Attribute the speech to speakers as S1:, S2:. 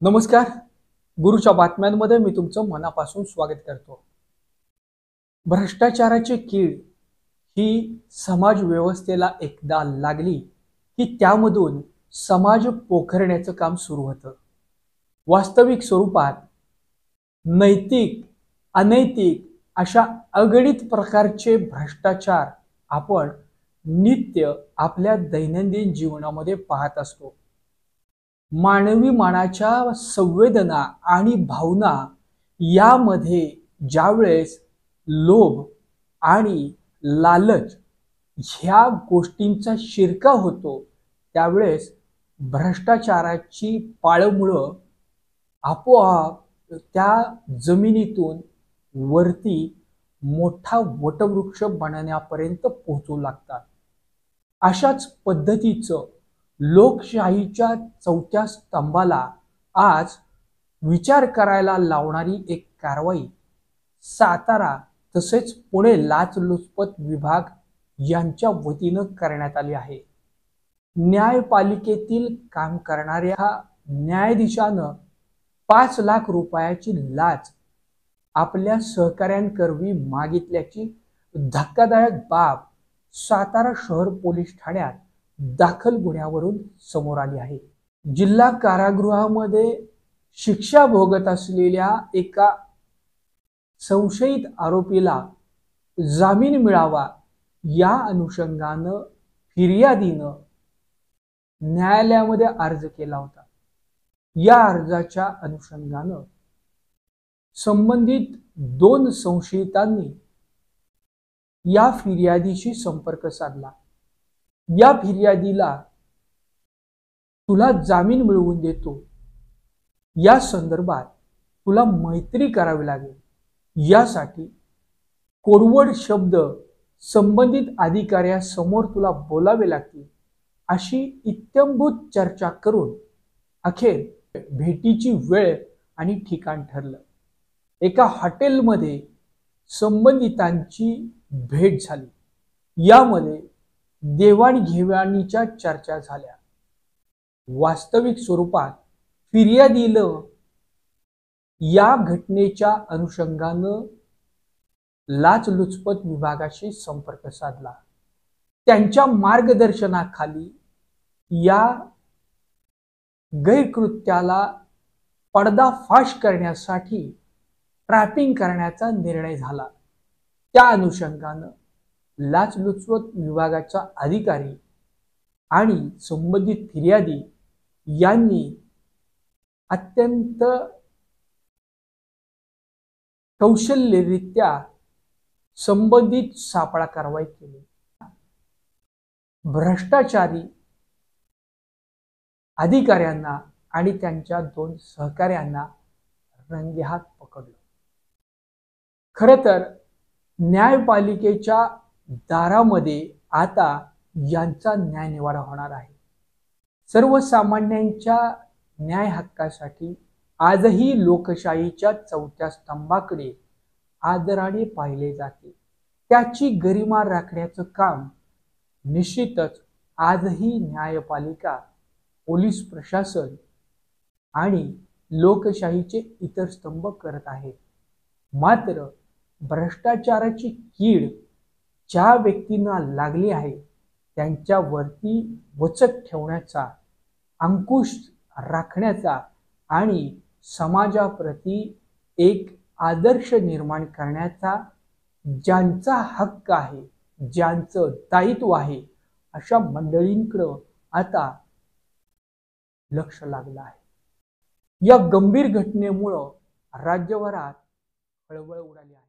S1: नमस्कार. गुरुच्या बातम्यांमध्ये मी तुमचं मनापासून स्वागत करतो. भ्रष्टाचाराची कीड ही समाज व्यवस्थेला एकदा लागली की त्यामधून समाज पोखरण्याचं काम सुरू होतं. वास्तविक स्वरूपात नैतिक, अनैतिक अशा अगणित प्रकारचे भ्रष्टाचार आपण नित्य आपल्या दैनंदिन जीवनामध्ये पाहत असतो. मानवी मनाच्या संवेदना आणि भावना यामध्ये ज्यावेळेस लोभ आणि लालच ह्या गोष्टींचा शिरकाव होतो त्यावेळेस भ्रष्टाचाराची पाळंमुळं आपोआप त्या जमिनीतून वरती मोठा वटवृक्ष बनण्यापर्यंत पोहोचू लागतात. अशाच पद्धतीचं लोकशाहीच्या चौथ्या स्तंभाला आज विचार करायला लावणारी एक कारवाई सातारा तसेच पुणे लाचलुचपत विभाग यांच्या वतीनं करण्यात आली आहे. न्यायपालिकेतील काम करणाऱ्या न्यायाधीशानं 5 लाख रुपयाची लाच आपल्या सहकाऱ्यांकरवी मागितल्याची धक्कादायक बाब सातारा शहर पोलीस ठाण्यात दाखल गुन्ह्यावरून समोर आली आहे. जिल्हा कारागृहामध्ये शिक्षा भोगत असलेल्या एका संशयित आरोपीला जामीन मिळावा या अनुषंगानं फिर्यादीनं न्यायालयामध्ये अर्ज केला होता. या अर्जाच्या अनुषंगानं संबंधित 2 संशयितांनी या फिर्यादीशी संपर्क साधला. या फिर्यादीला तुला जामीन मिळवून देतो, या संदर्भात तुला मैत्री करावी लागेल, यासाठी कोडवड शब्द संबंधित अधिकाऱ्यासमोर तुला बोलावे लागतील अशी इत्थंभूत चर्चा करून अखेर भेटीची वेळ आणि ठिकाण ठरलं. एका हॉटेलमध्ये संबंधितांची भेट झाली. यामध्ये देवाणघेवाणीच्या चर्चा झाल्या. वास्तविक स्वरूपात फिर्यादीला या घटनेच्या अनुषंगानं लाचलुचपत विभागाशी संपर्क साधला. त्यांच्या मार्गदर्शनाखाली या गैरकृत्याला पर्दाफाश करण्यासाठी ट्रॅपिंग करण्याचा निर्णय झाला. त्या अनुषंगानं लाचलुचपत विभागाचा अधिकारी आणि संबंधित फिर्यादी यांनी अत्यंत कौशल्यरित्या संबंधित सापळा कारवाई केली. भ्रष्टाचारी अधिकाऱ्यांना आणि त्यांच्या 2 सहकाऱ्यांना रंगेहात पकडलं. खरं तर न्यायपालिकेच्या दारामध्ये आता यांचा न्यायनिवाडा होणार आहे. सर्वसामान्यांच्या न्याय हक्कासाठी आजही लोकशाहीच्या चौथ्या स्तंभाकडे आदराने पाहिले जाते. त्याची गरिमा राखण्याचं काम निश्चितच आजही न्यायपालिका, पोलीस प्रशासन आणि लोकशाहीचे इतर स्तंभ करत आहेत. मात्र भ्रष्टाचाराची कीड ज्या व्यक्तींना लागली आहे त्यांच्यावरती वचक ठेवण्याचा, अंकुश राखण्याचा आणि समाजाप्रती एक आदर्श निर्माण करण्याचा ज्यांचा हक्क आहे, ज्यांचं दायित्व आहे, अशा मंडळींकडे आता लक्ष लागलं आहे. या गंभीर घटनेमुळे राज्यभरात खळबळ उडाली आहे.